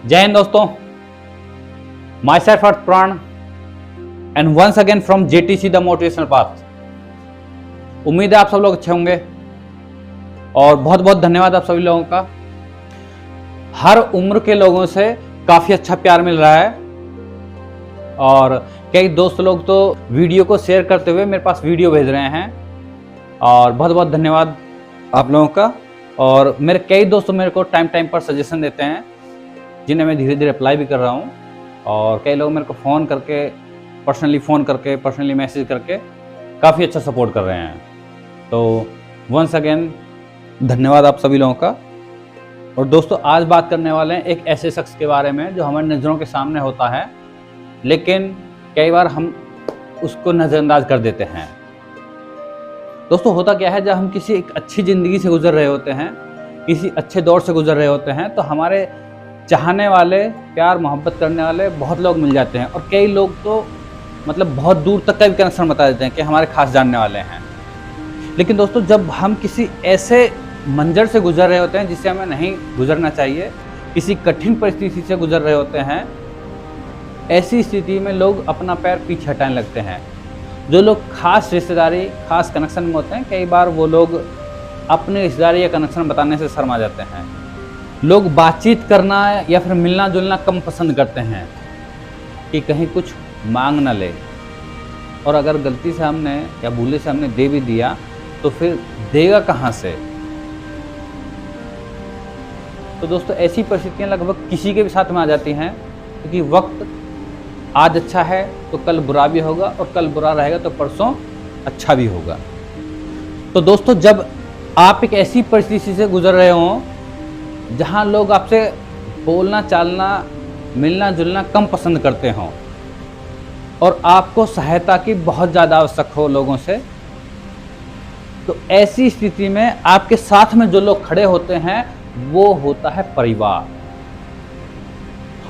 जय हिंद दोस्तों, my self Arth Pran and once again from JTC the motivational path. उम्मीद है आप सब लोग अच्छे होंगे और बहुत बहुत धन्यवाद आप सभी लोगों का। हर उम्र के लोगों से काफी अच्छा प्यार मिल रहा है और कई दोस्त लोग तो वीडियो को शेयर करते हुए मेरे पास वीडियो भेज रहे हैं और बहुत बहुत धन्यवाद आप लोगों का। और मेरे कई दोस्त मेरे को टाइम पर सजेशन देते हैं जिन्हें मैं धीरे धीरे अप्लाई भी कर रहा हूँ। और कई लोग मेरे को पर्सनली मैसेज करके काफ़ी अच्छा सपोर्ट कर रहे हैं। तो वंस अगेन धन्यवाद आप सभी लोगों का। और दोस्तों, आज बात करने वाले हैं एक ऐसे शख्स के बारे में जो हमारी नज़रों के सामने होता है, लेकिन कई बार हम उसको नज़रअंदाज कर देते हैं। दोस्तों, होता क्या है, जब हम किसी एक अच्छी ज़िंदगी से गुजर रहे होते हैं, किसी अच्छे दौर से गुजर रहे होते हैं, तो हमारे चाहने वाले, प्यार मोहब्बत करने वाले बहुत लोग मिल जाते हैं। और कई लोग तो मतलब बहुत दूर तक का भी कनेक्शन बता देते हैं कि हमारे खास जानने वाले हैं। लेकिन दोस्तों, जब हम किसी ऐसे मंजर से गुजर रहे होते हैं जिससे हमें नहीं गुजरना चाहिए, किसी कठिन परिस्थिति से गुजर रहे होते हैं, ऐसी स्थिति में लोग अपना पैर पीछे हटाने लगते हैं। जो लोग खास रिश्तेदारी, खास कनेक्शन में होते हैं, कई बार वो लोग अपने रिश्तेदारी या कनेक्शन बताने से शर्मा जाते हैं। लोग बातचीत करना या फिर मिलना जुलना कम पसंद करते हैं कि कहीं कुछ मांग ना ले, और अगर गलती से हमने या भूले से हमने दे भी दिया तो फिर देगा कहाँ से। तो दोस्तों, ऐसी परिस्थितियाँ लगभग किसी के भी साथ में आ जाती हैं, क्योंकि वक्त आज अच्छा है तो कल बुरा भी होगा और कल बुरा रहेगा तो परसों अच्छा भी होगा। तो दोस्तों, जब आप एक ऐसी परिस्थिति से गुजर रहे हों जहां लोग आपसे बोलना चालना, मिलना जुलना कम पसंद करते हों और आपको सहायता की बहुत ज़्यादा आवश्यक हो लोगों से, तो ऐसी स्थिति में आपके साथ में जो लोग खड़े होते हैं वो होता है परिवार।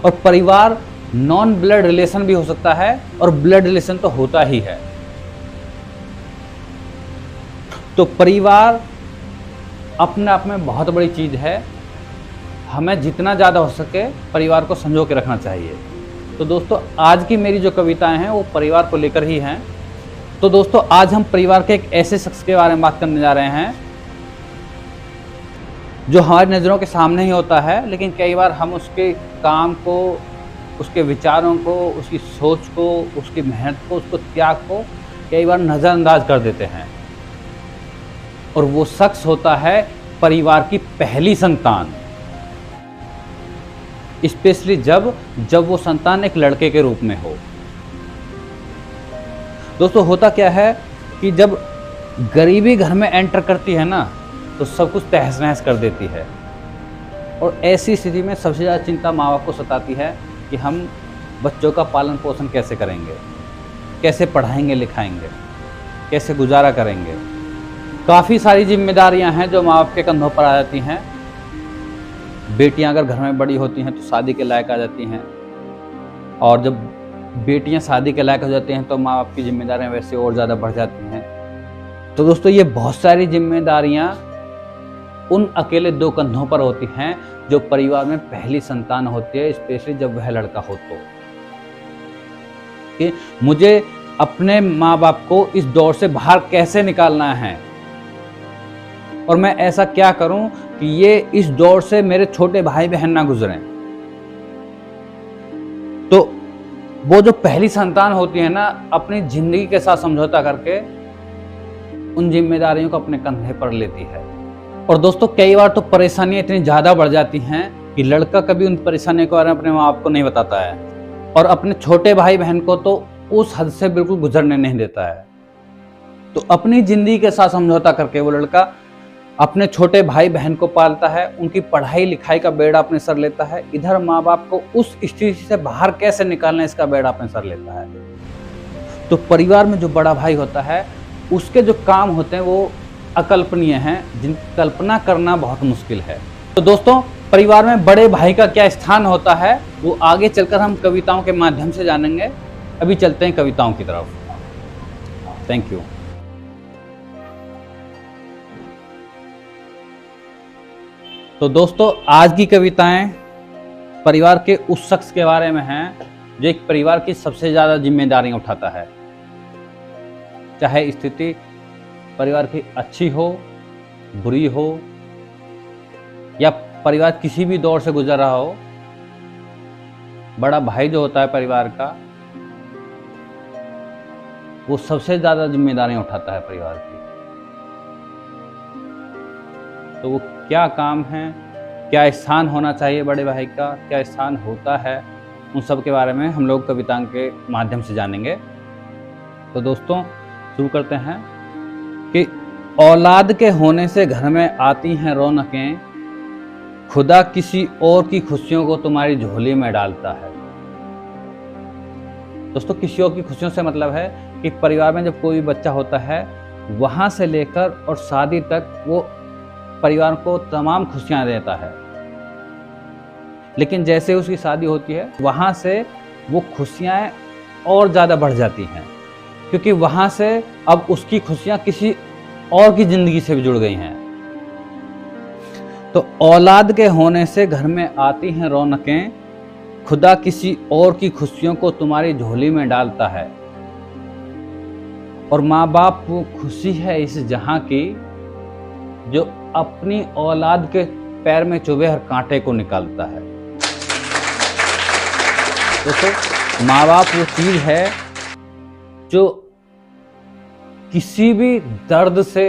और परिवार नॉन ब्लड रिलेशन भी हो सकता है और ब्लड रिलेशन तो होता ही है। तो परिवार अपने आप में बहुत बड़ी चीज़ है। हमें जितना ज़्यादा हो सके परिवार को संजो के रखना चाहिए। तो दोस्तों, आज की मेरी जो कविताएं हैं वो परिवार को लेकर ही हैं। तो दोस्तों, आज हम परिवार के एक ऐसे शख्स के बारे में बात करने जा रहे हैं जो हमारी नज़रों के सामने ही होता है, लेकिन कई बार हम उसके काम को, उसके विचारों को, उसकी सोच को, उसकी मेहनत को, उसको त्याग को कई बार नज़रअंदाज कर देते हैं। और वो शख्स होता है परिवार की पहली संतान, स्पेशली जब वो संतान एक लड़के के रूप में हो। दोस्तों, होता क्या है कि जब गरीबी घर में एंटर करती है ना, तो सब कुछ तहस नहस कर देती है। और ऐसी स्थिति में सबसे ज़्यादा चिंता माँ बाप को सताती है कि हम बच्चों का पालन पोषण कैसे करेंगे, कैसे पढ़ाएंगे लिखाएंगे, कैसे गुजारा करेंगे। काफ़ी सारी जिम्मेदारियां हैं जो माँ बाप के कंधों पर आ जाती हैं। बेटियां अगर घर में बड़ी होती हैं तो शादी के लायक आ जाती हैं, और जब बेटियां शादी के लायक हो जाती हैं तो माँ बाप की जिम्मेदारियां वैसे और ज़्यादा बढ़ जाती हैं। तो दोस्तों, ये बहुत सारी जिम्मेदारियां उन अकेले दो कंधों पर होती हैं जो परिवार में पहली संतान होती है, स्पेशली जब वह लड़का हो। तो कि मुझे अपने माँ बाप को इस दौर से बाहर कैसे निकालना है और मैं ऐसा क्या करूं कि ये इस दौर से मेरे छोटे भाई बहन ना गुजरें। तो वो जो पहली संतान होती है ना, अपनी जिंदगी के साथ समझौता करके उन जिम्मेदारियों को अपने कंधे पर लेती है। और दोस्तों, कई बार तो परेशानियां इतनी ज्यादा बढ़ जाती हैं कि लड़का कभी उन परेशानियों के बारे में अपने माँ बाप को नहीं बताता है और अपने छोटे भाई बहन को तो उस हद से बिल्कुल गुजरने नहीं देता है। तो अपनी जिंदगी के साथ समझौता करके वो लड़का अपने छोटे भाई बहन को पालता है, उनकी पढ़ाई लिखाई का बेड़ा अपने सर लेता है। इधर माँ बाप को उस स्थिति से बाहर कैसे निकालना, इसका बेड़ा अपने सर लेता है। तो परिवार में जो बड़ा भाई होता है उसके जो काम होते हैं वो अकल्पनीय हैं, जिनकी कल्पना करना बहुत मुश्किल है। तो दोस्तों, परिवार में बड़े भाई का क्या स्थान होता है वो आगे चलकर हम कविताओं के माध्यम से जानेंगे। अभी चलते हैं कविताओं की तरफ। Thank you. तो दोस्तों, आज की कविताएं परिवार के उस शख्स के बारे में हैं जो एक परिवार की सबसे ज़्यादा जिम्मेदारियां उठाता है। चाहे स्थिति परिवार की अच्छी हो, बुरी हो, या परिवार किसी भी दौर से गुजर रहा हो, बड़ा भाई जो होता है परिवार का, वो सबसे ज़्यादा जिम्मेदारियां उठाता है परिवार की। तो वो क्या काम है, क्या स्थान होना चाहिए बड़े भाई का, क्या स्थान होता है, उन सब के बारे में हम लोग कविताओं के माध्यम से जानेंगे। तो दोस्तों शुरू करते हैं कि औलाद के होने से घर में आती हैं रौनकें, खुदा किसी और की खुशियों को तुम्हारी झोली में डालता है। दोस्तों किसी और की खुशियों से मतलब है कि परिवार में जब कोई बच्चा होता है, वहां से लेकर और शादी तक वो परिवार को तमाम खुशियां देता है, लेकिन जैसे उसकी शादी होती है वहां से वो खुशियां और ज़्यादा बढ़ जाती हैं, क्योंकि वहां से अब उसकी खुशियां किसी और की ज़िंदगी से भी जुड़ गई हैं। तो औलाद के होने से घर में आती हैं रौनकें, खुदा किसी और की खुशियों को तुम्हारी झोली में डालता है। और माँ बाप वो खुशी है इस जहां की जो अपनी औलाद के पैर में चुभे हर कांटे को निकालता है। दोस्तों माँ बाप वो चीज है जो किसी भी दर्द से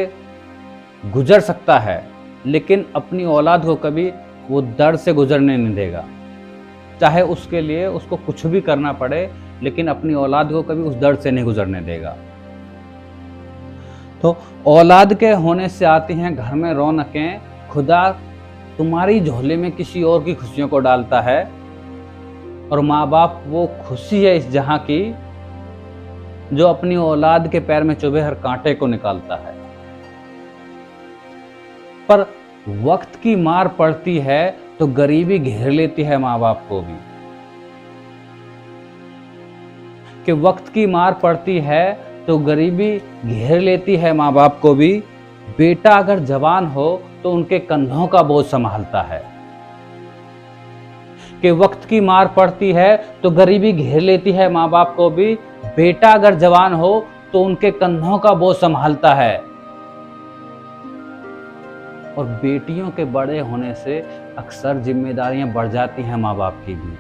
गुजर सकता है, लेकिन अपनी औलाद को कभी वो दर्द से गुजरने नहीं देगा। चाहे उसके लिए उसको कुछ भी करना पड़े, लेकिन अपनी औलाद को कभी उस दर्द से नहीं गुजरने देगा। तो औलाद के होने से आती हैं घर में रौनकें, खुदा तुम्हारी झोले में किसी और की खुशियों को डालता है। और माँ बाप वो खुशी है इस जहां की जो अपनी औलाद के पैर में चुभे हर कांटे को निकालता है। पर वक्त की मार पड़ती है तो गरीबी घेर लेती है माँ बाप को भी। कि वक्त की मार पड़ती है तो गरीबी घेर लेती है माँ बाप को भी। बेटा अगर जवान हो तो उनके कंधों का बोझ संभालता है। कि वक्त की मार पड़ती है तो गरीबी घेर लेती है माँ बाप को भी। बेटा अगर जवान हो तो उनके कंधों का बोझ संभालता है। और बेटियों के बड़े होने से अक्सर जिम्मेदारियां बढ़ जाती हैं माँ बाप की भी।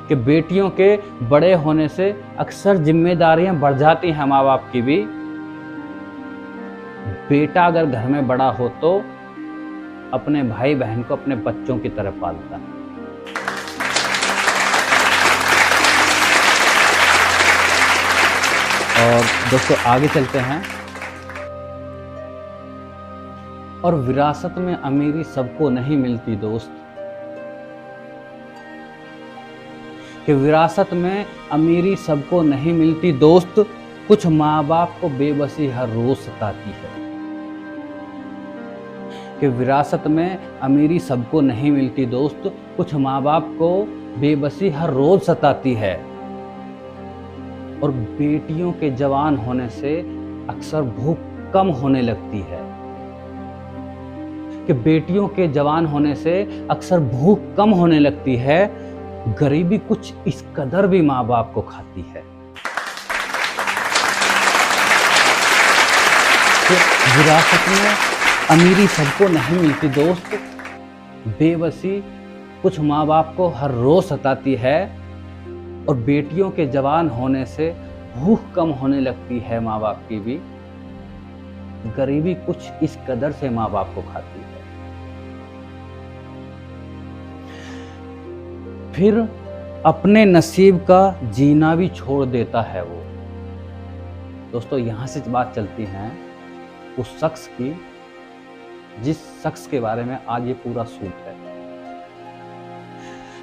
कि बेटियों के बड़े होने से अक्सर जिम्मेदारियां बढ़ जाती हैं माँ बाप की भी। बेटा अगर घर में बड़ा हो तो अपने भाई बहन को अपने बच्चों की तरह पालता है। और दोस्तों आगे चलते हैं। और विरासत में अमीरी सबको नहीं मिलती दोस्त। कि विरासत में अमीरी सबको नहीं मिलती दोस्त, कुछ माँ बाप को बेबसी हर रोज सताती है। कि विरासत में अमीरी सबको नहीं मिलती दोस्त, कुछ माँ बाप को बेबसी हर रोज सताती है। और बेटियों के जवान होने से अक्सर भूख कम होने लगती है। कि बेटियों के जवान होने से अक्सर भूख कम होने लगती है। गरीबी कुछ इस कदर भी माँ बाप को खाती है। कि विरासत में अमीरी सबको नहीं मिलती दोस्त, बेबसी कुछ माँ बाप को हर रोज सताती है। और बेटियों के जवान होने से भूख कम होने लगती है माँ बाप की भी। गरीबी कुछ इस कदर से माँ बाप को खाती है। फिर अपने नसीब का जीना भी छोड़ देता है वो। दोस्तों यहां से बात चलती है उस शख्स की जिस शख्स के बारे में आज ये पूरा सूट है।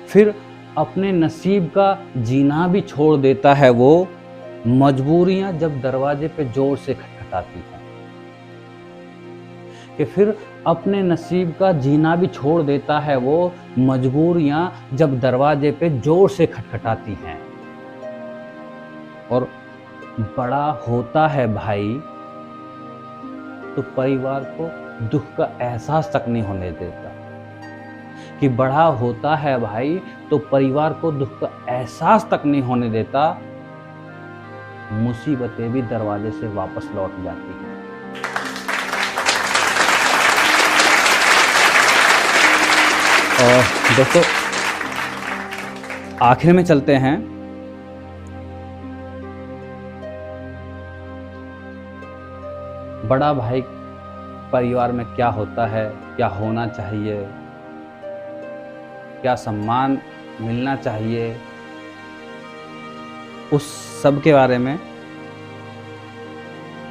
फिर अपने नसीब का जीना भी छोड़ देता है वो, मजबूरियां जब दरवाजे पे जोर से खटखटाती हैं। कि फिर अपने नसीब का जीना भी छोड़ देता है वो, मजबूरियां जब दरवाजे पे जोर से खटखटाती हैं। और बड़ा होता है भाई तो परिवार को दुख का एहसास तक नहीं होने देता। कि बड़ा होता है भाई तो परिवार को दुख का एहसास तक नहीं होने देता, मुसीबतें भी दरवाजे से वापस लौट जाती हैं। और दोस्तों आखिर में चलते हैं। बड़ा भाई परिवार में क्या होता है, क्या होना चाहिए, क्या सम्मान मिलना चाहिए, उस सब के बारे में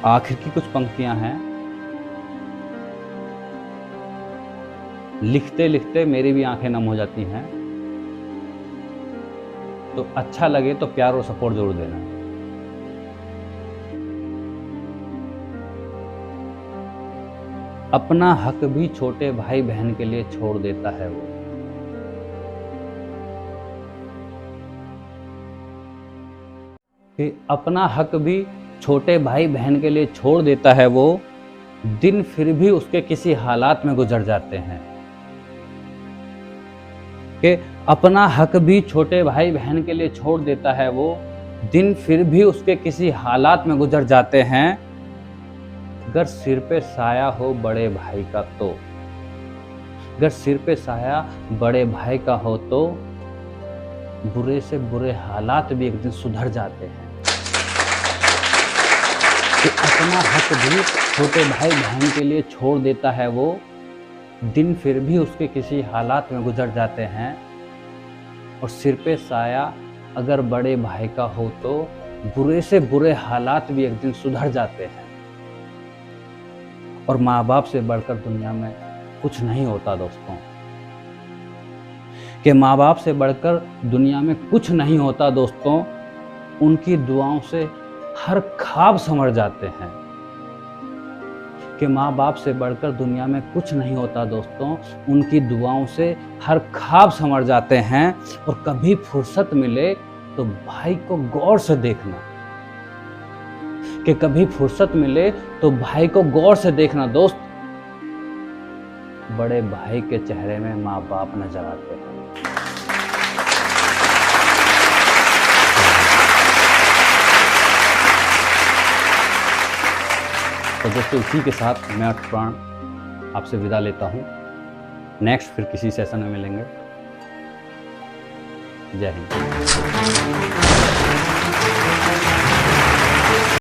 आखिर की कुछ पंक्तियां हैं। लिखते लिखते मेरी भी आंखें नम हो जाती हैं। तो अच्छा लगे तो प्यार और सपोर्ट जरूर देना। अपना हक भी छोटे भाई बहन के लिए छोड़ देता है वो। कि अपना हक भी छोटे भाई बहन के लिए छोड़ देता है वो, दिन फिर भी उसके किसी हालात में गुजर जाते हैं। कि अपना हक भी छोटे भाई बहन के लिए छोड़ देता है वो, दिन फिर भी उसके किसी हालात में गुजर जाते हैं। अगर सिर पे साया हो बड़े भाई का तो, अगर सिर पे साया बड़े भाई का हो तो बुरे से बुरे हालात भी एक दिन सुधर जाते हैं। कि अपना हक भी छोटे भाई बहन के लिए छोड़ देता है वो, दिन फिर भी उसके किसी हालात में गुजर जाते हैं। और सिर पे साया अगर बड़े भाई का हो तो बुरे से बुरे हालात भी एक दिन सुधर जाते हैं। और माँ बाप से बढ़कर दुनिया में कुछ नहीं होता दोस्तों। कि माँ बाप से बढ़कर दुनिया में कुछ नहीं होता दोस्तों। उनकी दुआओं से हर ख्वाब संवर जाते हैं। कि माँ बाप से बढ़कर दुनिया में कुछ नहीं होता दोस्तों। उनकी दुआओं से हर ख्वाब संवर जाते हैं। और कभी फुर्सत मिले तो भाई को गौर से देखना। कि कभी फुर्सत मिले तो भाई को गौर से देखना दोस्त। बड़े भाई के चेहरे में माँ बाप नजर आते हैं। तो दोस्तों इसी के साथ मैं अठ प्राण आपसे विदा लेता हूँ। नेक्स्ट फिर किसी सेशन में मिलेंगे। जय हिंद।